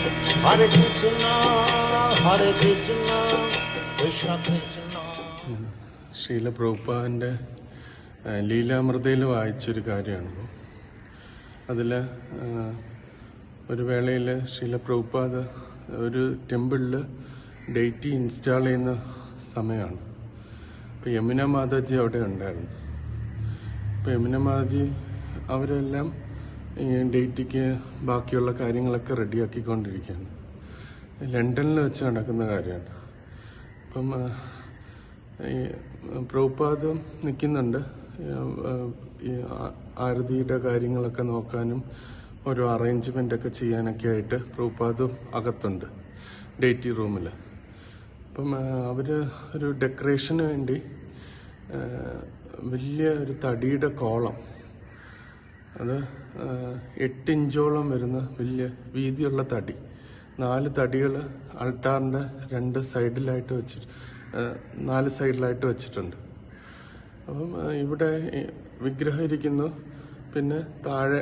Hare Krishna, Hare Krishna, Krishna Krishna. Srila പ്രഭുപാദിൻ്റെ ലീലാമൃതയിൽ വായിച്ചൊരു കാര്യമാണ്. അതിൽ ഒരു വേളയിൽ ശ്രീല പ്രഭുപാദ് ഒരു ടെമ്പിളിൽ ഡെയ്റ്റി ഇൻസ്റ്റാൾ ചെയ്യുന്ന സമയമാണ്. അപ്പോൾ യമുന മാതാജി അവിടെ ഉണ്ടായിരുന്നു. അപ്പോൾ യമുന മാതാജി അവരെല്ലാം ഈ ഡെയ്റ്റിക്ക് ബാക്കിയുള്ള കാര്യങ്ങളൊക്കെ റെഡിയാക്കിക്കൊണ്ടിരിക്കുകയാണ്. ലണ്ടനിൽ വെച്ച് നടക്കുന്ന കാര്യമാണ്. അപ്പം ഈ പ്രഭുപാദ് നിൽക്കുന്നുണ്ട്. ഈ ആരതിയുടെ കാര്യങ്ങളൊക്കെ നോക്കാനും ഓരോ അറേഞ്ച്മെൻ്റൊക്കെ ചെയ്യാനൊക്കെ ആയിട്ട് പ്രഭുപാദും അകത്തുണ്ട് ഡെയ്റ്റി റൂമിൽ. അപ്പം അവർ ഒരു ഡെക്കറേഷന് വേണ്ടി വലിയ ഒരു തടിയുടെ കോളം, അത് 8 ഇഞ്ചോളം വരുന്ന വലിയ വീതിയുള്ള തടി, 4 തടികൾ അൾട്ടാറിൻ്റെ 2 സൈഡിലായിട്ട് വെച്ചിട്ട് 4 സൈഡിലായിട്ട് വെച്ചിട്ടുണ്ട്. അപ്പം ഇവിടെ വിഗ്രഹം ഇരിക്കുന്നു. പിന്നെ താഴെ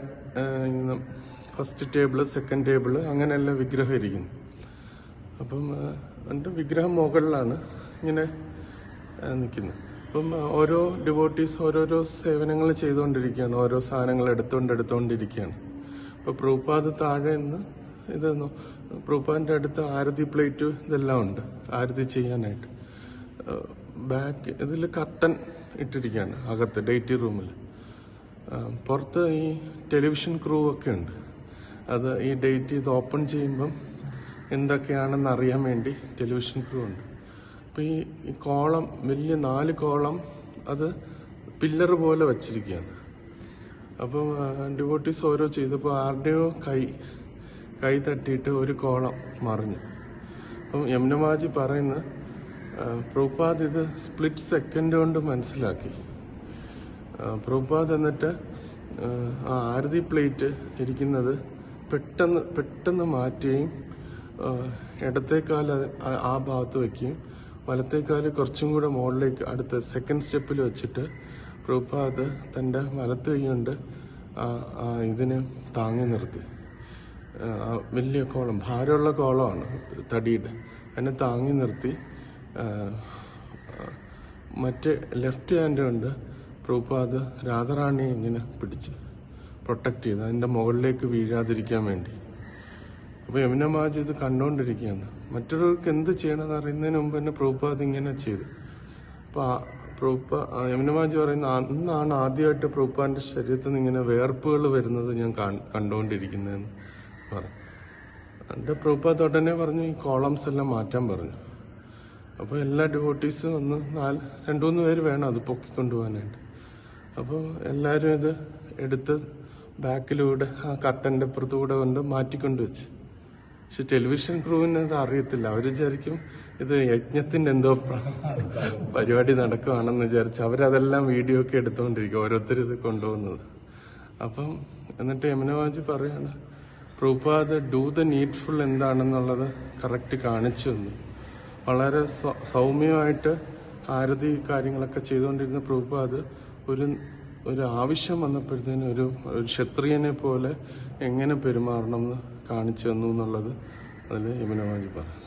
ഫസ്റ്റ് ടേബിള്, സെക്കൻഡ് ടേബിള്, അങ്ങനെയെല്ലാം വിഗ്രഹം ഇരിക്കുന്നു. അപ്പം എൻ്റെ വിഗ്രഹം മുകളിലാണ് ഇങ്ങനെ നിൽക്കുന്നത്. അപ്പം ഓരോ ഡിവോട്ടീസ് ഓരോരോ സേവനങ്ങൾ ചെയ്തുകൊണ്ടിരിക്കുകയാണ്, ഓരോ സാധനങ്ങൾ എടുത്തുകൊണ്ടിരിക്കുകയാണ്. അപ്പോൾ പ്രഭുപാദ് താഴെ നിന്ന് ഇതൊന്നു പ്രഭുപാദിൻ്റെ അടുത്ത് ആരതി പ്ലേറ്റ് ഇതെല്ലാം ഉണ്ട് ആരതി ചെയ്യാനായിട്ട്. ബാക്ക് ഇതിൽ കർട്ടൻ ഇട്ടിരിക്കുകയാണ് അകത്ത് ഡെയ്റ്റി റൂമിൽ. പുറത്ത് ഈ ടെലിവിഷൻ ക്രൂ ഒക്കെ ഉണ്ട്. അത് ഈ ഡേറ്റ് ഇത് ഓപ്പൺ ചെയ്യുമ്പം എന്തൊക്കെയാണെന്ന് അറിയാൻ വേണ്ടി ടെലിവിഷൻ ക്രൂ ഉണ്ട്. അപ്പോൾ ഈ കോളം, വലിയ 4 കോളം, അത് പില്ലർ പോലെ വച്ചിരിക്കുകയാണ്. അപ്പം ഡിവോട്ടീസ് ഓരോ ചെയ്തപ്പോൾ ആരുടെയോ കൈ തട്ടിയിട്ട് ഒരു കോളം മറിഞ്ഞു. അപ്പം യമുനമാജി പറയുന്ന പ്രഭുപാദ് ഇത് സ്പ്ലിറ്റ് സെക്കൻഡ് കൊണ്ട് മനസ്സിലാക്കി. പ്രഭുപാദ് എന്നിട്ട് ആ ആരതി പ്ലേറ്റ് ഇരിക്കുന്നത് പെട്ടെന്ന് മാറ്റുകയും ഇടത്തേക്കാല് ആ ഭാഗത്ത് വയ്ക്കുകയും വലത്തേക്കാല് കുറച്ചും കൂടെ മുകളിലേക്ക് അടുത്ത സെക്കൻഡ് സ്റ്റെപ്പിൽ വെച്ചിട്ട് പ്രഭുപാദ് തൻ്റെ വലത്ത് കൈ കൊണ്ട് ഇതിനെ താങ്ങി നിർത്തി. വലിയ കോളം, ഭാരമുള്ള കോളമാണ് തടിയുടെ, അതിനെ താങ്ങി നിർത്തി. മറ്റേ ലെഫ്റ്റ് ഹാൻഡ് കൊണ്ട് പ്രഭുപാദ് രാധാറാണിയെ ഇങ്ങനെ പിടിച്ച് പ്രൊട്ടക്റ്റ് ചെയ്ത് അതിൻ്റെ മുകളിലേക്ക് വീഴാതിരിക്കാൻ വേണ്ടി. അപ്പോൾ യമുന മാജി ഇത് കണ്ടുകൊണ്ടിരിക്കുകയാണ്. മറ്റൊരാൾക്ക് എന്ത് ചെയ്യണമെന്ന് അറിയുന്നതിന് മുമ്പ് തന്നെ പ്രഭുപാദ് ഇങ്ങനെ ചെയ്തു. അപ്പോൾ യമുന മാജി പറയുന്ന അന്നാണ് ആദ്യമായിട്ട് പ്രഭുപാദിൻ്റെ ശരീരത്തിൽ നിന്ന് ഇങ്ങനെ വേർപ്പുകൾ വരുന്നത് ഞാൻ കണ്ടുകൊണ്ടിരിക്കുന്നതെന്ന് പറഞ്ഞു. എൻ്റെ പ്രഭുപാദ് ഉടനെ പറഞ്ഞു ഈ കോളംസ് എല്ലാം മാറ്റാൻ പറഞ്ഞു. അപ്പോൾ എല്ലാ ഡിവോട്ടീസും വന്ന് 2-3 പേര് വേണം അത് പൊക്കിക്കൊണ്ടുപോകാനായിട്ട്. അപ്പോൾ എല്ലാവരും ഇത് എടുത്ത് ബാക്കിലൂടെ ആ കർട്ടൻ്റെ അപ്പുറത്തുകൂടെ കൊണ്ട് മാറ്റിക്കൊണ്ട് വെച്ച്. പക്ഷെ ടെലിവിഷൻ ക്രൂവിന് അത് അറിയത്തില്ല. അവർ വിചാരിക്കും ഇത് യജ്ഞത്തിൻ്റെ എന്തോ പരിപാടി നടക്കുകയാണെന്ന് വിചാരിച്ച് അവരതെല്ലാം വീഡിയോ ഒക്കെ എടുത്തുകൊണ്ടിരിക്കും, ഓരോരുത്തർ ഇത് കൊണ്ടുപോകുന്നത്. അപ്പം എന്നിട്ട് യമുനമാജി പറയാണ് പ്രഭുപാദ് ഡൂ ദ നീഡ്ഫുൾ എന്താണെന്നുള്ളത് കറക്റ്റ് കാണിച്ചു തന്നു. വളരെ സൗമ്യമായിട്ട് ആരതി കാര്യങ്ങളൊക്കെ ചെയ്തുകൊണ്ടിരുന്ന പ്രഭുപാദ് ഒരു ആവശ്യം വന്നപ്പോഴത്തേനും ഒരു ക്ഷത്രിയനെ പോലെ എങ്ങനെ പെരുമാറണം എന്ന് കാണിച്ചു തന്നു എന്നുള്ളത് അതിൽ യമുനമാജി പറഞ്ഞു.